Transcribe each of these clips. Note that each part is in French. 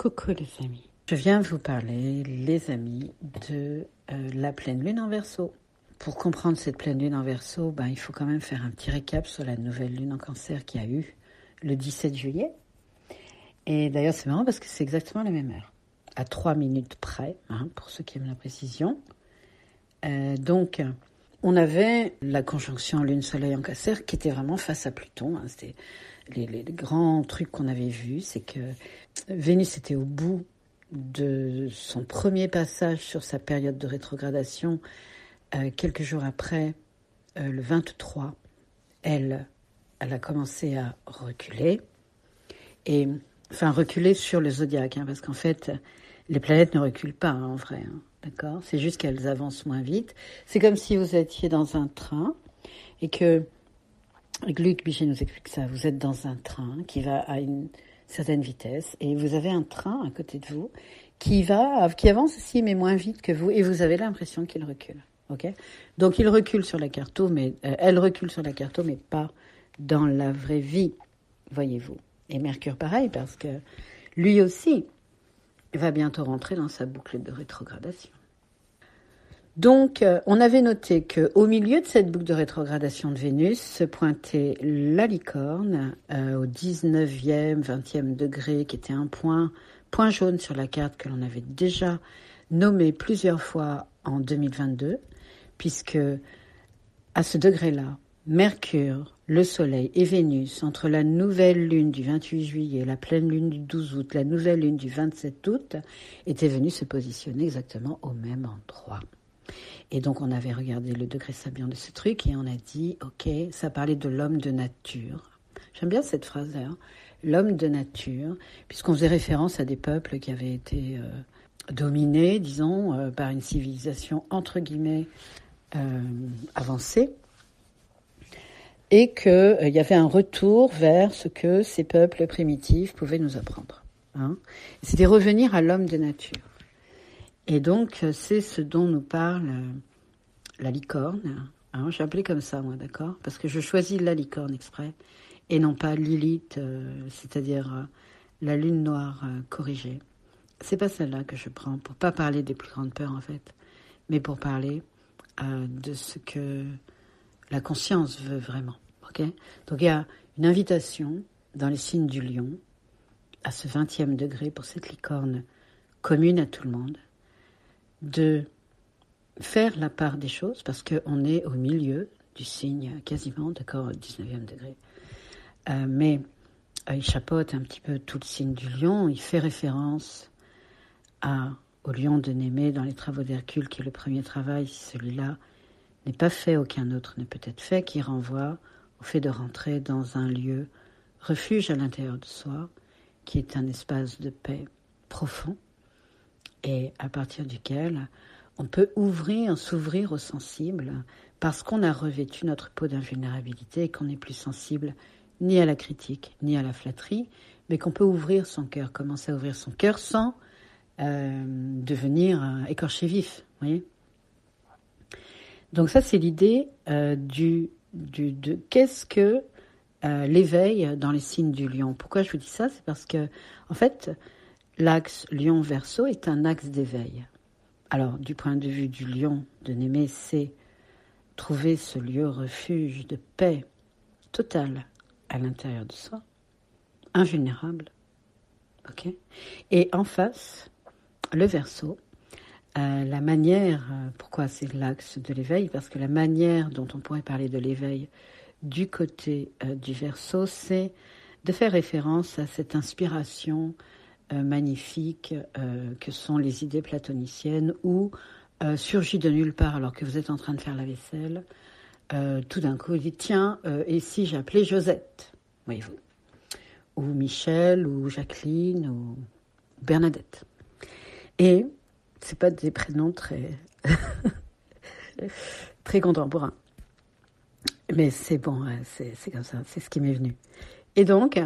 Coucou les amis. Je viens vous parler, les amis, de la pleine lune en Verseau. Pour comprendre cette pleine lune en Verseau, il faut quand même faire un petit récap sur la nouvelle lune en Cancer qui a eu le 17 juillet. Et d'ailleurs, c'est marrant parce que c'est exactement la même heure, à 3 minutes près, pour ceux qui aiment la précision. Donc, on avait la conjonction Lune-Soleil en Cancer qui était vraiment face à Pluton. C'était les grands trucs qu'on avait vus, c'est que Vénus était au bout de son premier passage sur sa période de rétrogradation. Quelques jours après, le 23, elle a commencé à reculer. Reculer sur le zodiaque, parce qu'en fait, les planètes ne reculent pas, en vrai. D'accord ? C'est juste qu'elles avancent moins vite. C'est comme si vous étiez dans un train et que Luc Bichet nous explique ça. Vous êtes dans un train qui va à une certaine vitesse et vous avez un train à côté de vous qui avance aussi mais moins vite que vous et vous avez l'impression qu'il recule. Ok ? Donc il recule sur la Carto, mais elle recule sur la Carto, mais pas dans la vraie vie, voyez-vous. Et Mercure pareil parce que lui aussi va bientôt rentrer dans sa boucle de rétrogradation. Donc, on avait noté qu'au milieu de cette boucle de rétrogradation de Vénus se pointait la licorne au 19e, 20e degré, qui était un point jaune sur la carte que l'on avait déjà nommé plusieurs fois en 2022, puisque à ce degré-là, Mercure, le Soleil et Vénus, entre la nouvelle lune du 28 juillet, la pleine lune du 12 août, la nouvelle lune du 27 août, étaient venus se positionner exactement au même endroit. Et donc, on avait regardé le degré sabian de ce truc et on a dit, ok, ça parlait de l'homme de nature. J'aime bien cette phrase-là, l'homme de nature, puisqu'on faisait référence à des peuples qui avaient été dominés, disons, par une civilisation, entre guillemets, avancée, et qu'il y avait un retour vers ce que ces peuples primitifs pouvaient nous apprendre. C'était revenir à l'homme de nature. Et donc, c'est ce dont nous parle la licorne. J'ai appelé comme ça, moi, d'accord ? Parce que je choisis la licorne exprès, et non pas Lilith, c'est-à-dire la lune noire corrigée. C'est pas celle-là que je prends, pour pas parler des plus grandes peurs, en fait, mais pour parler de ce que la conscience veut vraiment. Okay ? Donc, il y a une invitation dans les signes du lion, à ce 20e degré, pour cette licorne commune à tout le monde, de faire la part des choses, parce qu'on est au milieu du signe, quasiment, d'accord, au 19e degré. Mais il chapeaute un petit peu tout le signe du lion, il fait référence au lion de Némée dans les travaux d'Hercule, qui est le premier travail, si celui-là n'est pas fait, aucun autre ne peut être fait, qui renvoie au fait de rentrer dans un lieu, refuge à l'intérieur de soi, qui est un espace de paix profond, et à partir duquel on peut s'ouvrir au sensible, parce qu'on a revêtu notre peau d'invulnérabilité et qu'on n'est plus sensible ni à la critique, ni à la flatterie, mais qu'on peut ouvrir son cœur, commencer à ouvrir son cœur sans devenir écorché vif, vous voyez ? Donc ça, c'est l'idée de qu'est-ce que l'éveil dans les signes du lion. Pourquoi je vous dis ça ? C'est parce que, en fait, l'axe lion-verseau est un axe d'éveil. Alors, du point de vue du lion de Némée, c'est trouver ce lieu refuge de paix totale à l'intérieur de soi, invulnérable. Ok ? Et en face, le Verseau, la manière, pourquoi c'est l'axe de l'éveil ? Parce que la manière dont on pourrait parler de l'éveil du côté du Verseau, c'est de faire référence à cette inspiration magnifique que sont les idées platoniciennes où surgit de nulle part alors que vous êtes en train de faire la vaisselle, tout d'un coup il dit tiens, et si j'appelais Josette, voyez-vous, ou Michel, ou Jacqueline, ou Bernadette. Et c'est pas des prénoms très très contemporains, mais c'est bon, c'est comme ça, c'est ce qui m'est venu. Et donc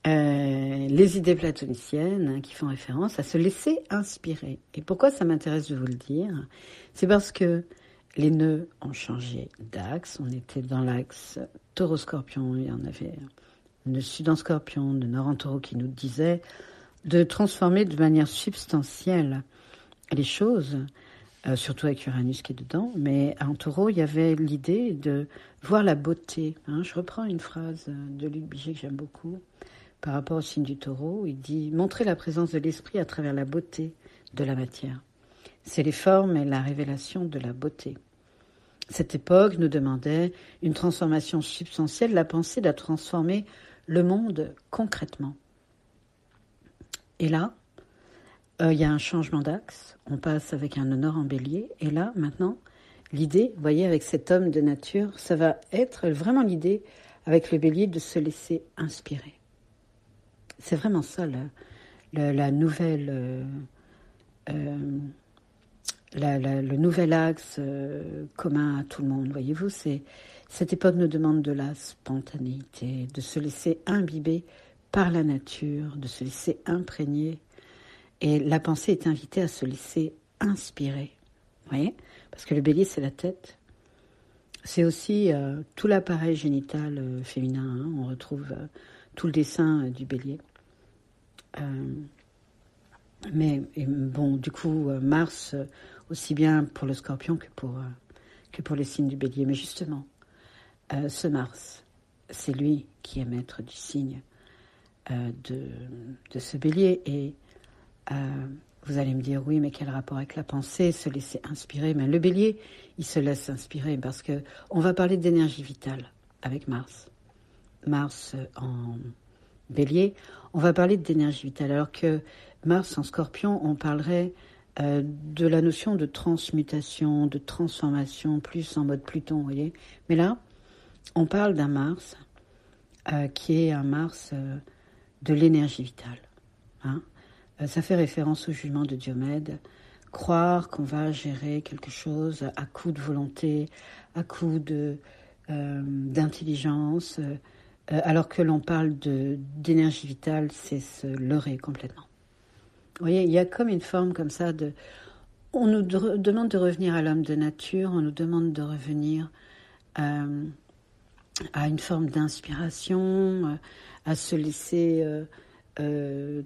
les idées platoniciennes qui font référence à se laisser inspirer. Et pourquoi ça m'intéresse de vous le dire ? C'est parce que les nœuds ont changé d'axe. On était dans l'axe Taureau-Scorpion. Il y en avait le sud en Scorpion, le nord en Taureau qui nous disait de transformer de manière substantielle les choses, surtout avec Uranus qui est dedans, mais en taureau, il y avait l'idée de voir la beauté. Hein. Je reprends une phrase de Luc Biget que j'aime beaucoup par rapport au signe du taureau. Il dit « Montrer la présence de l'esprit à travers la beauté de la matière. C'est les formes et la révélation de la beauté. » Cette époque nous demandait une transformation substantielle. La pensée doit transformer le monde concrètement. Et là, il y a un changement d'axe. On passe avec un honneur en bélier. Et là, maintenant, l'idée, vous voyez, avec cet homme de nature, ça va être vraiment l'idée, avec le bélier, de se laisser inspirer. C'est vraiment ça, la nouvelle... le nouvel axe commun à tout le monde, voyez-vous, cette époque nous demande de la spontanéité, de se laisser imbiber par la nature, de se laisser imprégner. Et la pensée est invitée à se laisser inspirer, vous voyez, parce que le bélier, c'est la tête. C'est aussi tout l'appareil génital féminin, hein. On retrouve tout le dessin du bélier. Mais bon, du coup, Mars, aussi bien pour le Scorpion que pour les signes du Bélier. Mais justement, ce Mars, c'est lui qui est maître du signe de ce Bélier. Et vous allez me dire, oui, mais quel rapport avec la pensée, se laisser inspirer? Mais le Bélier, il se laisse inspirer parce que on va parler d'énergie vitale avec Mars. Mars en Bélier, on va parler d'énergie vitale, alors que Mars en Scorpion, on parlerait de la notion de transmutation, de transformation, plus en mode Pluton, vous voyez. Mais là, on parle d'un Mars qui est un Mars de l'énergie vitale. Hein. Ça fait référence au jugement de Diomède. Croire qu'on va gérer quelque chose à coup de volonté, à coup d'intelligence, alors que l'on parle d'énergie vitale, c'est se leurrer complètement. Vous voyez, il y a comme une forme comme ça de... On nous demande de revenir à l'homme de nature, on nous demande de revenir à une forme d'inspiration, à se laisser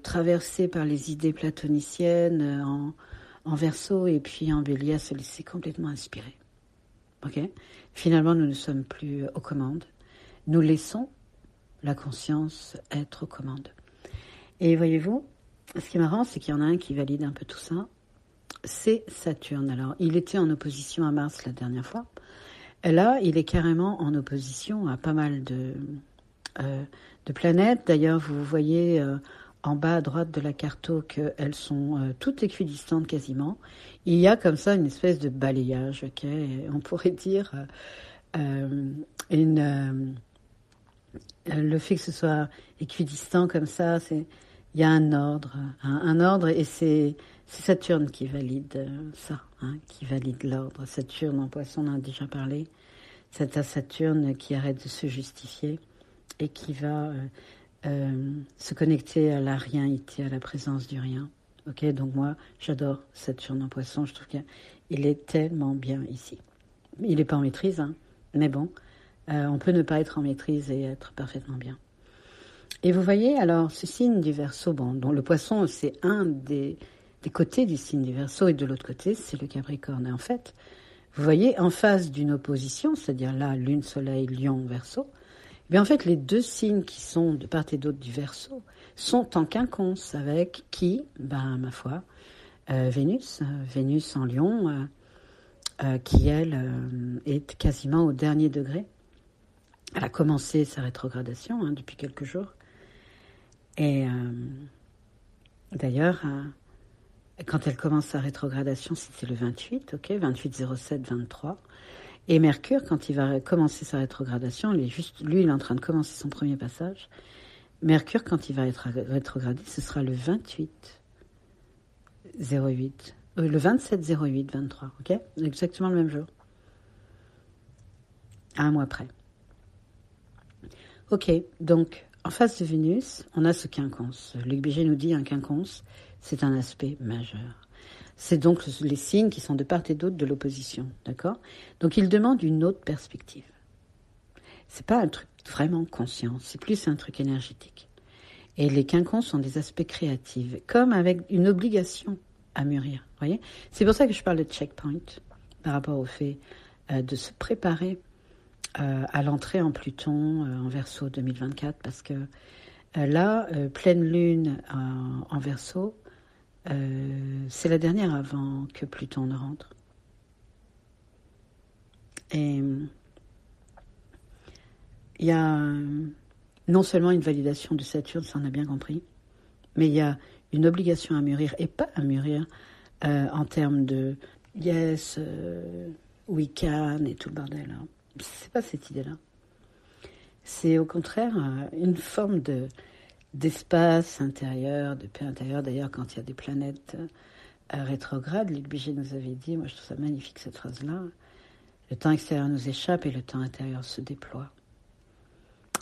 traverser par les idées platoniciennes en Verseau et puis en Bélier, à se laisser complètement inspirer. Okay. Finalement, nous ne sommes plus aux commandes. Nous laissons la conscience être aux commandes. Et voyez-vous, ce qui est marrant, c'est qu'il y en a un qui valide un peu tout ça, c'est Saturne. Alors, il était en opposition à Mars la dernière fois. Et là, il est carrément en opposition à pas mal de planètes. D'ailleurs, vous voyez en bas à droite de la carto qu'elles sont toutes équidistantes quasiment. Il y a comme ça une espèce de balayage, okay. On pourrait dire le fait que ce soit équidistant comme ça, il y a un ordre, et c'est Saturne qui valide ça, hein, qui valide l'ordre. Saturne en Poisson, on en a déjà parlé. C'est à Saturne qui arrête de se justifier et qui va se connecter à la réalité, à la présence du rien. Ok, donc moi, j'adore Saturne en Poisson. Je trouve qu'il est tellement bien ici. Il n'est pas en maîtrise, hein, mais bon, on peut ne pas être en maîtrise et être parfaitement bien. Et vous voyez, alors, ce signe du Verseau, bon, dont le Poisson, c'est un des côtés du signe du Verseau, et de l'autre côté, c'est le Capricorne. Et en fait, vous voyez, en face d'une opposition, c'est-à-dire là, Lune, Soleil, Lion, Verseau, eh bien en fait, les deux signes qui sont de part et d'autre du Verseau sont en quinconce avec qui, ben, ma foi, Vénus en Lion, qui, elle, est quasiment au dernier degré. Elle a commencé sa rétrogradation depuis quelques jours. Et d'ailleurs, quand elle commence sa rétrogradation, c'était le 28, ok, 28-07-23. Et Mercure, quand il va commencer sa rétrogradation, lui, il est en train de commencer son premier passage. Mercure, quand il va être rétrogradé, ce sera le 28-08, le 27-08-23, ok, exactement le même jour. À un mois près. Ok, donc, en face de Vénus, on a ce quinconce. Luc Biget nous dit un quinconce, c'est un aspect majeur. C'est donc les signes qui sont de part et d'autre de l'opposition, d'accord? Donc il demande une autre perspective. C'est pas un truc vraiment conscient, c'est plus un truc énergétique. Et les quincons sont des aspects créatifs, comme avec une obligation à mûrir. Voyez, c'est pour ça que je parle de checkpoint par rapport au fait de se préparer à l'entrée en Pluton en Verseau 2024, parce que là, pleine lune en Verseau, c'est la dernière avant que Pluton ne rentre. Et il y a non seulement une validation de Saturne, ça on a bien compris, mais il y a une obligation à mûrir, et pas à mûrir en termes de yes, we can et tout le bordel. Hein. C'est pas cette idée-là. C'est au contraire une forme d'espace intérieur, de paix intérieure. D'ailleurs, quand il y a des planètes rétrogrades, Luc Bigé nous avait dit, moi je trouve ça magnifique cette phrase-là, le temps extérieur nous échappe et le temps intérieur se déploie.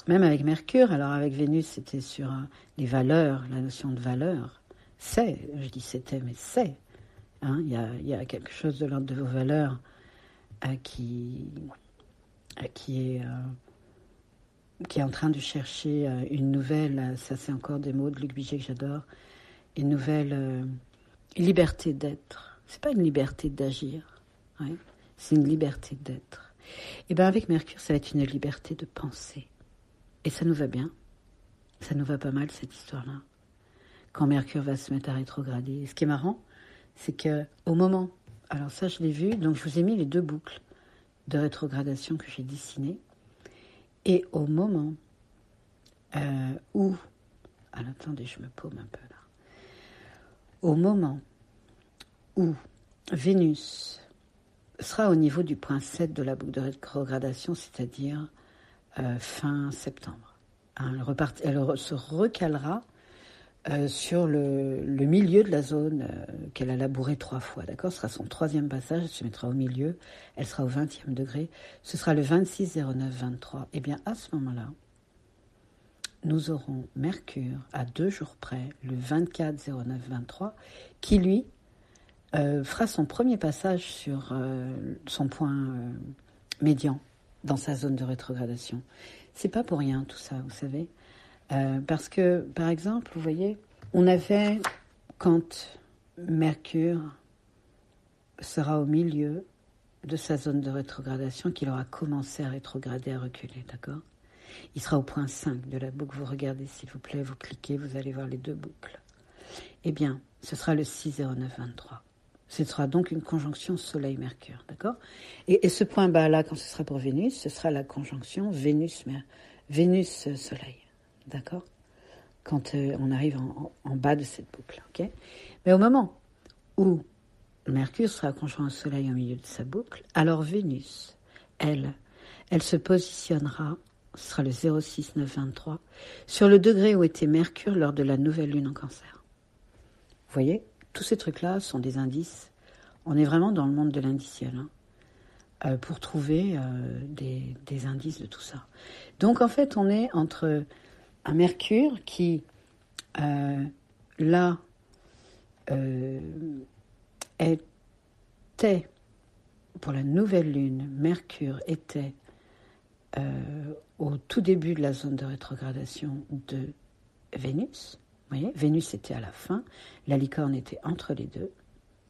Même avec Mercure, alors avec Vénus, c'était sur les valeurs, la notion de valeur. C'est, je dis c'était, mais c'est. Hein, il y a quelque chose de l'ordre de vos valeurs qui est en train de chercher une nouvelle, ça c'est encore des mots de Luc Bigé que j'adore, une nouvelle liberté d'être. C'est pas une liberté d'agir, ouais, c'est une liberté d'être. Et bien avec Mercure, ça va être une liberté de penser. Et ça nous va bien, ça nous va pas mal cette histoire-là. Quand Mercure va se mettre à rétrograder. Ce qui est marrant, c'est que au moment, alors ça je l'ai vu, donc je vous ai mis les 2 boucles de rétrogradation que j'ai dessinées, et au moment où, alors attendez, je me paume un peu là, au moment où Vénus sera au niveau du point 7 de la boucle de rétrogradation, c'est-à-dire fin septembre. Hein, elle se recalera sur le milieu de la zone qu'elle a labourée 3 fois, d'accord ? Ce sera son 3e passage, elle se mettra au milieu, elle sera au 20e degré, ce sera le 26-09-23. Et bien à ce moment-là, nous aurons Mercure à 2 jours près, le 24-09-23, qui lui fera son premier passage sur son point médian dans sa zone de rétrogradation. C'est pas pour rien tout ça, vous savez. Parce que, par exemple, vous voyez, on avait, quand Mercure sera au milieu de sa zone de rétrogradation, qu'il aura commencé à rétrograder, à reculer, d'accord ? Il sera au point 5 de la boucle. Vous regardez, s'il vous plaît, vous cliquez, vous allez voir les 2 boucles. Eh bien, ce sera le 6-09-23. Ce sera donc une conjonction Soleil-Mercure, d'accord ? Et ce point bas-là, quand ce sera pour Vénus, ce sera la conjonction Vénus-Soleil, d'accord ? Quand on arrive en bas de cette boucle, ok ? Mais au moment où Mercure sera conjoint au Soleil au milieu de sa boucle, alors Vénus, elle se positionnera, ce sera le 06-9-23, sur le degré où était Mercure lors de la nouvelle lune en Cancer. Vous voyez ? Tous ces trucs-là sont des indices. On est vraiment dans le monde de l'indiciel, hein, pour trouver des indices de tout ça. Donc, en fait, on est entre un Mercure qui, là, était, pour la nouvelle lune, Mercure était au tout début de la zone de rétrogradation de Vénus. Vous voyez, Vénus était à la fin, la licorne était entre les deux,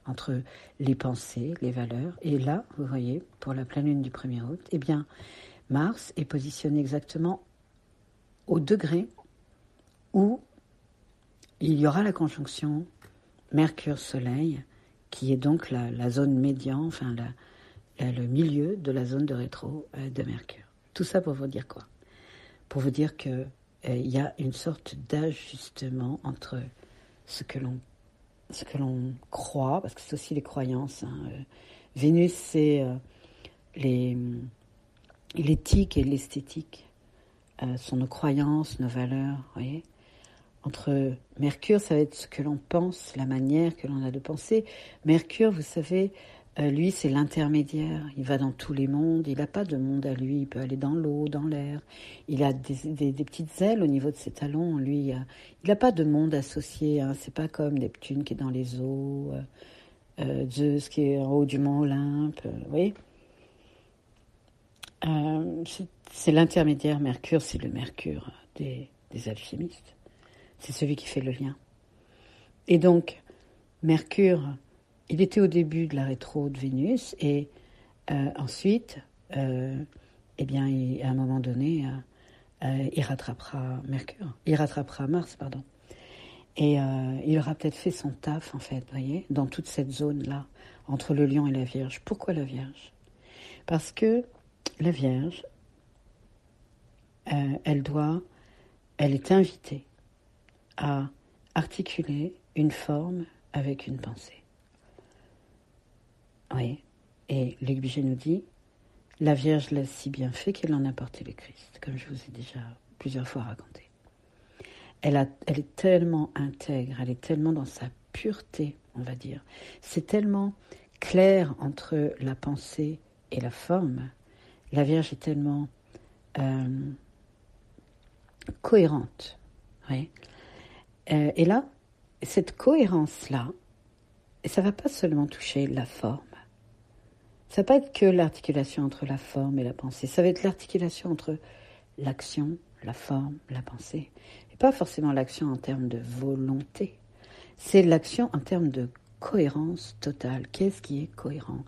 entre les pensées, les valeurs. Et là, vous voyez, pour la pleine lune du 1er août, eh bien, Mars est positionné exactement au degré où il y aura la conjonction Mercure-Soleil, qui est donc la zone médian, enfin le milieu de la zone de rétro de Mercure. Tout ça pour vous dire quoi ? Pour vous dire que il y a une sorte d'ajustement entre ce que l'on croit, parce que c'est aussi les croyances. Hein. Vénus, c'est l'éthique et l'esthétique. Sont nos croyances, nos valeurs, vous voyez. Entre Mercure, ça va être ce que l'on pense, la manière que l'on a de penser. Mercure, vous savez, lui, c'est l'intermédiaire. Il va dans tous les mondes. Il n'a pas de monde à lui. Il peut aller dans l'eau, dans l'air. Il a des petites ailes au niveau de ses talons. Lui, il n'a pas de monde associé. Hein. C'est pas comme Neptune qui est dans les eaux, Zeus qui est en haut du mont Olympe. Vous voyez, c'est l'intermédiaire. Mercure, c'est le Mercure des alchimistes. C'est celui qui fait le lien. Et donc, Mercure, il était au début de la rétro de Vénus, et ensuite, eh bien, à un moment donné, il rattrapera Mars, pardon. Et il aura peut-être fait son taf, en fait, vous voyez, dans toute cette zone-là, entre le Lion et la Vierge. Pourquoi la Vierge? Parce que la Vierge, elle est invitée à articuler une forme avec une pensée. Oui. Et Luc Bichet nous dit, la Vierge l'a si bien fait qu'elle en a porté le Christ, comme je vous ai déjà plusieurs fois raconté. Elle est tellement intègre, elle est tellement dans sa pureté, on va dire. C'est tellement clair entre la pensée et la forme. La Vierge est tellement cohérente. Oui. Et là, cette cohérence-là, ça ne va pas seulement toucher la forme. Ça ne va pas être que l'articulation entre la forme et la pensée. Ça va être l'articulation entre l'action, la forme, la pensée. Et pas forcément l'action en termes de volonté. C'est l'action en termes de cohérence totale. Qu'est-ce qui est cohérent?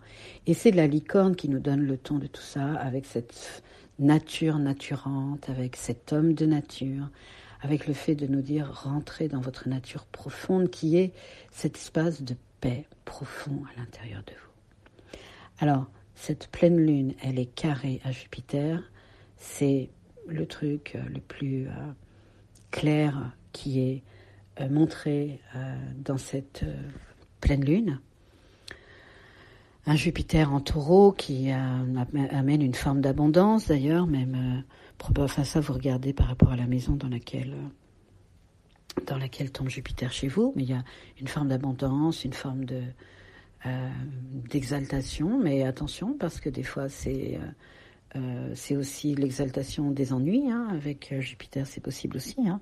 Et c'est la licorne qui nous donne le ton de tout ça, avec cette nature naturante, avec cet homme de nature, avec le fait de nous dire rentrez dans votre nature profonde, qui est cet espace de paix profond à l'intérieur de vous. Alors, cette pleine lune, elle est carrée à Jupiter. C'est le truc le plus clair qui est montré dans cette pleine lune. Un Jupiter en taureau qui amène une forme d'abondance d'ailleurs, même enfin ça vous regardez par rapport à la maison dans laquelle tombe Jupiter chez vous, mais il y a une forme d'abondance, une forme d'exaltation, mais attention parce que des fois c'est aussi l'exaltation des ennuis, hein, avec Jupiter c'est possible aussi, hein.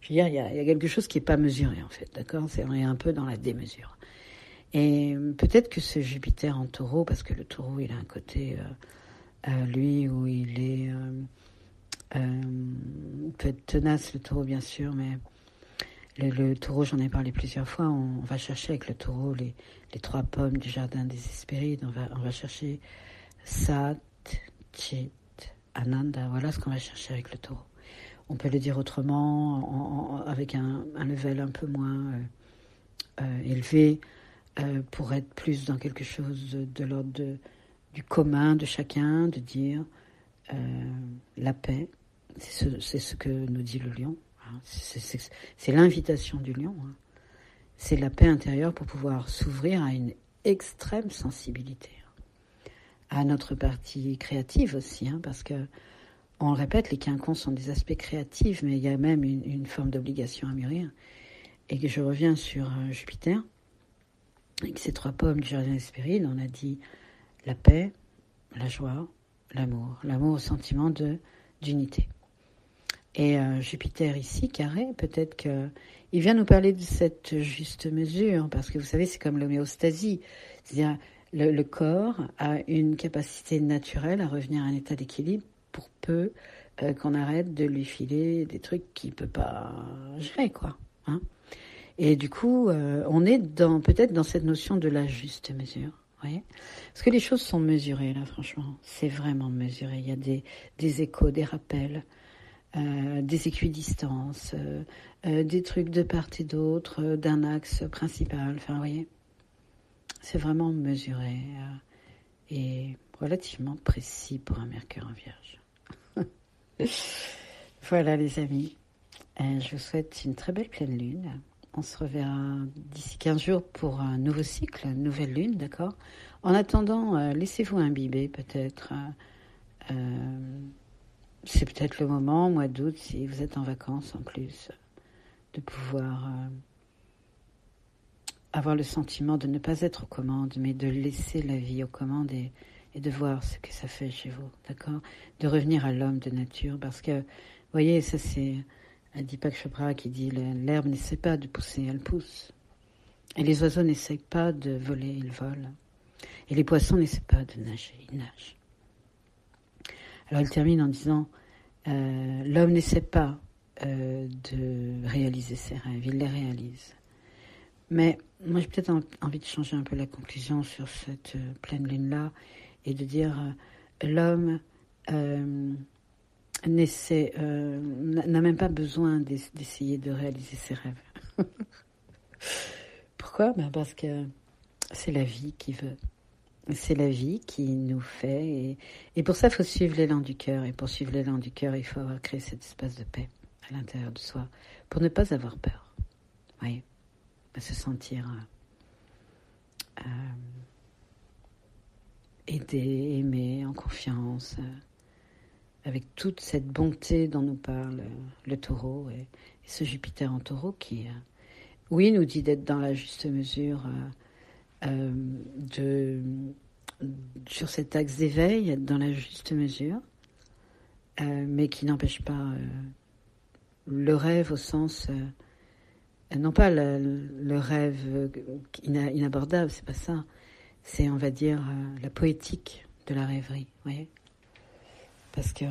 Je veux dire, il y a quelque chose qui n'est pas mesuré en fait, d'accord? On est un peu dans la démesure. Et peut-être que ce Jupiter en taureau, parce que le taureau il a un côté, lui, où il est, peut être tenace le taureau bien sûr, mais le taureau, j'en ai parlé plusieurs fois, on va chercher avec le taureau les 3 pommes du jardin des Hespérides, on va chercher Sat, Chit, Ananda, voilà ce qu'on va chercher avec le taureau. On peut le dire autrement, avec un level un peu moins élevé, pour être plus dans quelque chose de l'ordre du commun de chacun, de dire la paix, c'est ce que nous dit le lion, hein. C'est l'invitation du lion, hein. C'est la paix intérieure pour pouvoir s'ouvrir à une extrême sensibilité, à notre partie créative aussi, hein, parce que on le répète, les quincons sont des aspects créatifs, mais il y a même une forme d'obligation à mûrir. Et que je reviens sur Jupiter, avec ces 3 pommes du jardin des Hespérides, on a dit la paix, la joie, l'amour au sentiment d'unité. Et Jupiter ici, carré, peut-être qu'il vient nous parler de cette juste mesure, parce que vous savez, c'est comme l'homéostasie, c'est-à-dire le corps a une capacité naturelle à revenir à un état d'équilibre pour peu qu'on arrête de lui filer des trucs qu'il ne peut pas gérer, quoi, hein. Et du coup, on est peut-être dans cette notion de la juste mesure. Voyez, parce que les choses sont mesurées, là, franchement. C'est vraiment mesuré. Il y a des échos, des rappels, des équidistances, des trucs de part et d'autre, d'un axe principal. Enfin, vous voyez, c'est vraiment mesuré et relativement précis pour un Mercure en Vierge. Voilà, les amis. Je vous souhaite une très belle pleine lune. On se reverra d'ici 15 jours pour un nouveau cycle, une nouvelle lune, d'accord? En attendant, laissez-vous imbiber peut-être. C'est peut-être le moment, au mois d'août, si vous êtes en vacances en plus, de pouvoir avoir le sentiment de ne pas être aux commandes, mais de laisser la vie aux commandes et de voir ce que ça fait chez vous, d'accord? De revenir à l'homme de nature, parce que, vous voyez, ça c'est Deepak Chopra qui dit l'herbe n'essaie pas de pousser, elle pousse. Et les oiseaux n'essaient pas de voler, ils volent. Et les poissons n'essaient pas de nager, ils nagent. Alors il termine en disant l'homme n'essaie pas de réaliser ses rêves. Il les réalise. Mais moi, j'ai peut-être envie de changer un peu la conclusion sur cette pleine lune-là et de dire l'homme n'a même pas besoin d'essayer de réaliser ses rêves. Pourquoi? Parce que c'est la vie qui veut. C'est la vie qui nous fait. Et pour ça, il faut suivre l'élan du cœur. Et pour suivre l'élan du cœur, il faut avoir créé cet espace de paix à l'intérieur de soi pour ne pas avoir peur. Vous voyez? Se sentir aidé, aimé, en confiance, avec toute cette bonté dont nous parle le taureau et ce Jupiter en taureau qui, oui, nous dit d'être dans la juste mesure sur cet axe d'éveil, être dans la juste mesure, mais qui n'empêche pas le rêve au sens... non pas le rêve inabordable, c'est pas ça. C'est, on va dire, la poétique de la rêverie, vous voyez? Parce que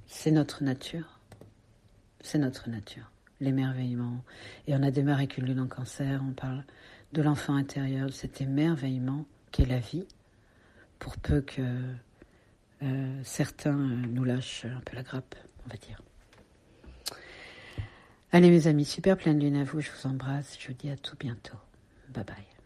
c'est notre nature. C'est notre nature, l'émerveillement. Et on a démarré avec une lune en Cancer, on parle de l'enfant intérieur, de cet émerveillement qu'est la vie, pour peu que certains nous lâchent un peu la grappe, on va dire. Allez mes amis, super pleine lune à vous, je vous embrasse, je vous dis à tout bientôt. Bye bye.